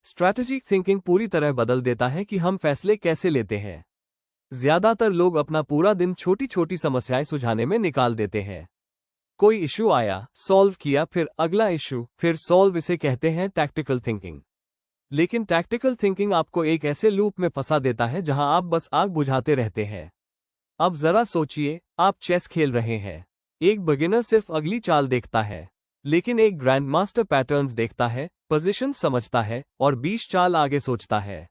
Strategic thinking पूरी तरह बदल देता है कि हम फैसले कैसे लेते हैं। ज्यादातर लोग अपना पूरा दिन छोटी छोटी समस्याएं सुलझाने में निकाल देते हैं। कोई इशू आया, सॉल्व किया, फिर अगला इशू, फिर सॉल्व, इसे कहते हैं टैक्टिकल थिंकिंग। लेकिन टैक्टिकल थिंकिंग आपको एक ऐसे लूप में फंसा देता है जहां आप बस आग बुझाते रहते हैं। अब जरा सोचिए, आप चेस खेल रहे हैं। एक बिगिनर सिर्फ अगली चाल देखता है, लेकिन एक ग्रैंड मास्टर पैटर्न्स देखता है, पोजीशन समझता है और 20 चाल आगे सोचता है।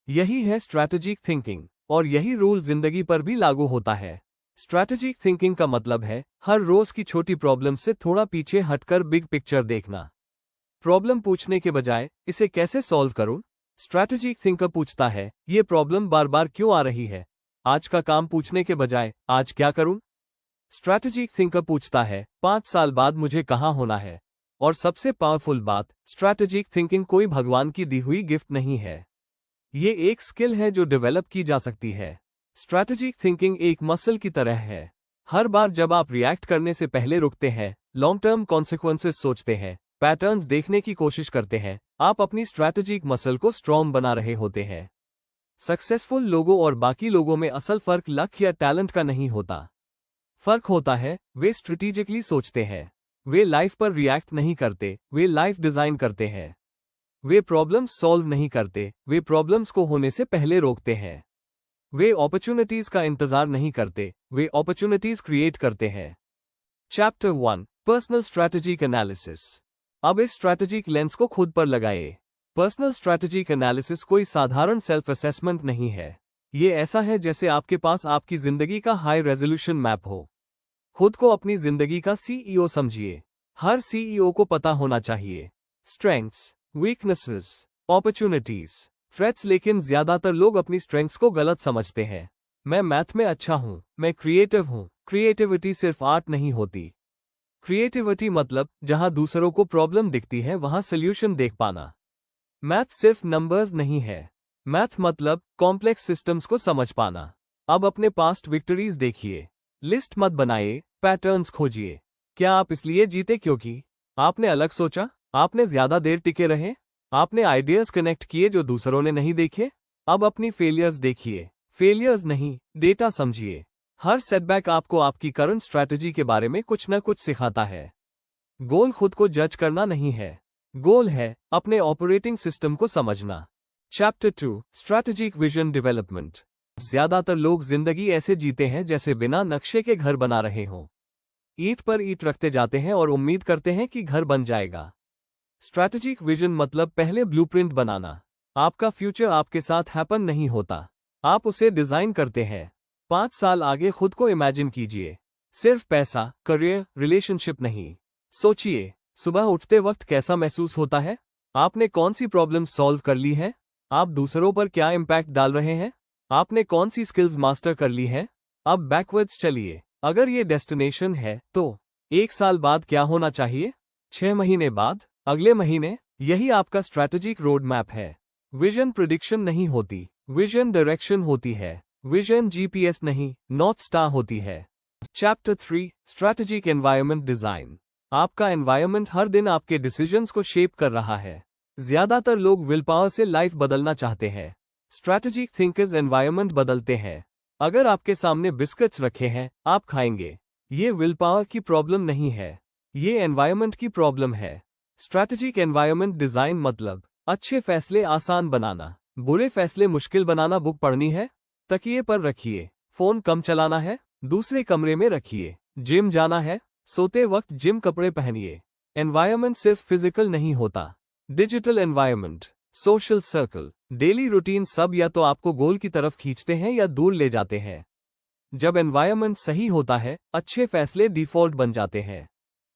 यही है स्ट्रैटेजिक थिंकिंग, और यही रूल जिंदगी पर भी लागू होता है। स्ट्रैटेजिक थिंकिंग का मतलब है हर रोज की छोटी प्रॉब्लम से थोड़ा पीछे हटकर बिग पिक्चर देखना। प्रॉब्लम पूछने के बजाय इसे कैसे सॉल्व करूं, स्ट्रैटेजिक थिंकर पूछता है ये प्रॉब्लम बार बार क्यों आ रही है। आज का काम पूछने के बजाय आज क्या करूं। स्ट्रैटेजिक थिंकर पूछता है 5 साल बाद मुझे कहां होना है। और सबसे पावरफुल बात, स्ट्रैटेजिक थिंकिंग कोई भगवान की दी हुई गिफ्ट नहीं है। ये एक स्किल है जो डेवलप की जा सकती है। स्ट्रैटेजिक थिंकिंग एक मसल की तरह है। हर बार जब आप रिएक्ट करने से पहले रुकते हैं, लॉन्ग टर्म कॉन्सिक्वेंसेस सोचते हैं, पैटर्न्स देखने की कोशिश करते हैं, आप अपनी स्ट्रैटेजिक मसल को स्ट्रॉन्ग बना रहे होते हैं। सक्सेसफुल लोगों और बाकी लोगों में असल फर्क लक या टैलेंट का नहीं होता। फर्क होता है वे स्ट्रेटेजिकली सोचते हैं। वे लाइफ पर रिएक्ट नहीं करते, वे लाइफ डिजाइन करते हैं। वे प्रॉब्लम्स सॉल्व नहीं करते, वे प्रॉब्लम्स को होने से पहले रोकते हैं। वे अपॉर्चुनिटीज का इंतजार नहीं करते, वे अपॉर्चुनिटीज क्रिएट करते हैं। Chapter 1, personal strategic analysis. अब इस स्ट्रैटेजिक लेंस को खुद पर लगाए। पर्सनल स्ट्रैटेजिक एनालिसिस कोई साधारण सेल्फ असेसमेंट नहीं है। ये ऐसा है जैसे आपके पास आपकी जिंदगी का हाई रेजोल्यूशन मैप हो। खुद को अपनी जिंदगी का सीईओ समझिए। हर सीईओ को पता होना चाहिए स्ट्रेंथ्स, वीकनेसेस, अपॉर्चुनिटीज, थ्रेट्स। लेकिन ज्यादातर लोग अपनी स्ट्रेंथ्स को गलत समझते हैं। मैं मैथ में अच्छा हूं, मैं क्रिएटिव हूं। क्रिएटिविटी सिर्फ आर्ट नहीं होती। क्रिएटिविटी मतलब जहां दूसरों को प्रॉब्लम दिखती है वहां सोल्यूशन देख पाना। मैथ सिर्फ नंबर्स नहीं है। मैथ मतलब कॉम्प्लेक्स सिस्टम्स को समझ पाना। अब अपने पास्ट विक्टरीज देखिए। लिस्ट मत बनाइए, पैटर्न्स खोजिए। क्या आप इसलिए जीते क्योंकि आपने अलग सोचा, आपने ज्यादा देर टिके रहे, आपने आइडियाज कनेक्ट किए जो दूसरों ने नहीं देखे? अब अपनी फेलियर्स देखिए। फेलियर्स नहीं, डेटा समझिए। हर सेटबैक आपको आपकी करंट स्ट्रैटेजी के बारे में कुछ न कुछ सिखाता है। गोल खुद को जज करना नहीं है, गोल है अपने ऑपरेटिंग सिस्टम को समझना। Chapter 2, strategic vision development. ज्यादातर लोग जिंदगी ऐसे जीते हैं जैसे बिना नक्शे के घर बना रहे हों। ईंट पर ईंट रखते जाते हैं और उम्मीद करते हैं कि घर बन जाएगा। स्ट्रैटेजिक विजन मतलब पहले ब्लूप्रिंट बनाना। आपका फ्यूचर आपके साथ हैपन नहीं होता, आप उसे डिजाइन करते हैं। 5 साल आगे खुद को इमेजिन कीजिए। सिर्फ पैसा, करियर, रिलेशनशिप नहीं। सोचिए, सुबह उठते वक्त कैसा महसूस होता है? आपने कौन सी प्रॉब्लम सॉल्व कर ली है? आप दूसरों पर क्या इम्पैक्ट डाल रहे हैं? आपने कौन सी स्किल्स मास्टर कर ली है? अब बैकवर्ड्स चलिए। अगर ये डेस्टिनेशन है तो 1 साल बाद क्या होना चाहिए? 6 महीने बाद, अगले महीने? यही आपका स्ट्रैटेजिक रोड मैप है। विजन प्रिडिक्शन नहीं होती, विजन डायरेक्शन होती है। विजन जीपीएस नहीं, नॉर्थ स्टार होती है। Chapter 3, strategic environment design. आपका एनवायरनमेंट हर दिन आपके डिसीजंस को शेप कर रहा है। ज्यादातर लोग विल पावर से लाइफ बदलना चाहते हैं। स्ट्रैटेजिक थिंकर्स एनवायरनमेंट बदलते हैं। अगर आपके सामने बिस्किट्स रखे हैं, आप खाएंगे। ये विल पावर की प्रॉब्लम नहीं है, ये एनवायरनमेंट की प्रॉब्लम है। स्ट्रैटेजिक एनवायरनमेंट डिजाइन मतलब अच्छे फैसले आसान बनाना, बुरे फैसले मुश्किल बनाना। बुक पढ़नी है, तकिए पर रखिए। फोन कम चलाना है, दूसरे कमरे में रखिए। जिम जाना है, सोते वक्त जिम कपड़े पहनिए। एनवायरनमेंट सिर्फ फिजिकल नहीं होता, digital environment, social circle, daily routine, सब या तो आपको गोल की तरफ खींचते हैं या दूर ले जाते हैं। जब एनवायरनमेंट सही होता है, अच्छे फैसले डिफॉल्ट बन जाते हैं।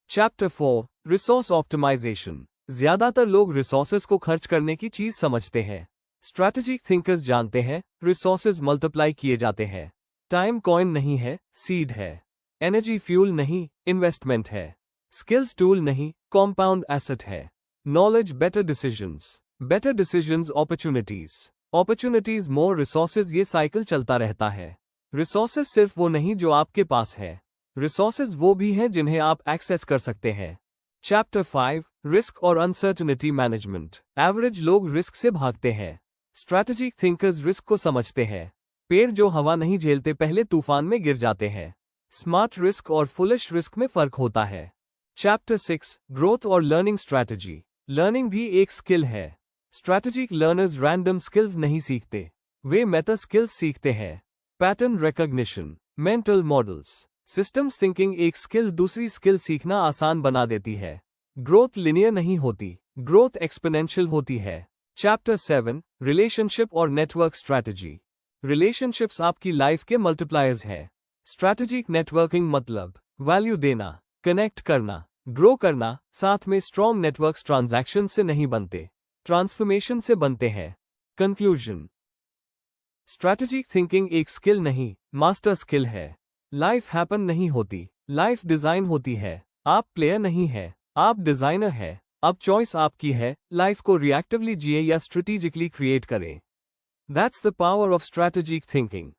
Chapter 4, resource optimization. ज्यादातर लोग रिसोर्सेज को खर्च करने की चीज समझते हैं। स्ट्रैटेजिक थिंकर्स जानते हैं रिसोर्सेज मल्टीप्लाई किए जाते हैं। टाइम कॉइन नहीं है, सीड है। एनर्जी फ्यूल नहीं, इन्वेस्टमेंट है। स्किल्स टूल नहीं, कॉम्पाउंड एसेट है। Knowledge better decisions opportunities, opportunities more resources. ये साइकिल चलता रहता है। रिसोर्सेज सिर्फ वो नहीं जो आपके पास है, रिसोर्सेज वो भी हैं जिन्हें आप एक्सेस कर सकते हैं। चैप्टर 5 रिस्क और अनसर्टनिटी मैनेजमेंट। एवरेज लोग रिस्क से भागते हैं, स्ट्रैटेजिक थिंकर्स रिस्क को समझते हैं। पेड़ जो हवा नहीं झेलते पहले तूफान में गिर जाते हैं। स्मार्ट रिस्क और फुलिश रिस्क में फर्क होता है। चैप्टर 6 ग्रोथ और लर्निंग स्ट्रैटेजी। लर्निंग भी एक स्किल है। स्ट्रैटेजिक लर्नर्स रैंडम स्किल्स नहीं सीखते, वे मेटा स्किल्स सीखते हैं। Pattern recognition, mental models, systems thinking. एक स्किल दूसरी स्किल सीखना आसान बना देती है। ग्रोथ लिनियर नहीं होती, ग्रोथ एक्सपोनेंशियल होती है। चैप्टर 7 रिलेशनशिप और नेटवर्क स्ट्रैटेजी। रिलेशनशिप्स आपकी लाइफ के मल्टीप्लायर्स हैं। स्ट्रैटेजिक नेटवर्किंग मतलब वैल्यू देना, कनेक्ट करना, ग्रो करना। साथ में स्ट्रॉन्ग नेटवर्क्स ट्रांजैक्शन से नहीं बनते, ट्रांसफॉर्मेशन से बनते हैं। कंक्लूजन, स्ट्रैटेजिक थिंकिंग एक स्किल नहीं, मास्टर स्किल है। लाइफ हैपन नहीं होती, लाइफ डिजाइन होती है। आप प्लेयर नहीं है, आप डिजाइनर है। अब चॉइस आपकी है, लाइफ को रिएक्टिवली जिए या स्ट्रेटेजिकली क्रिएट करें। That's the power of strategic thinking.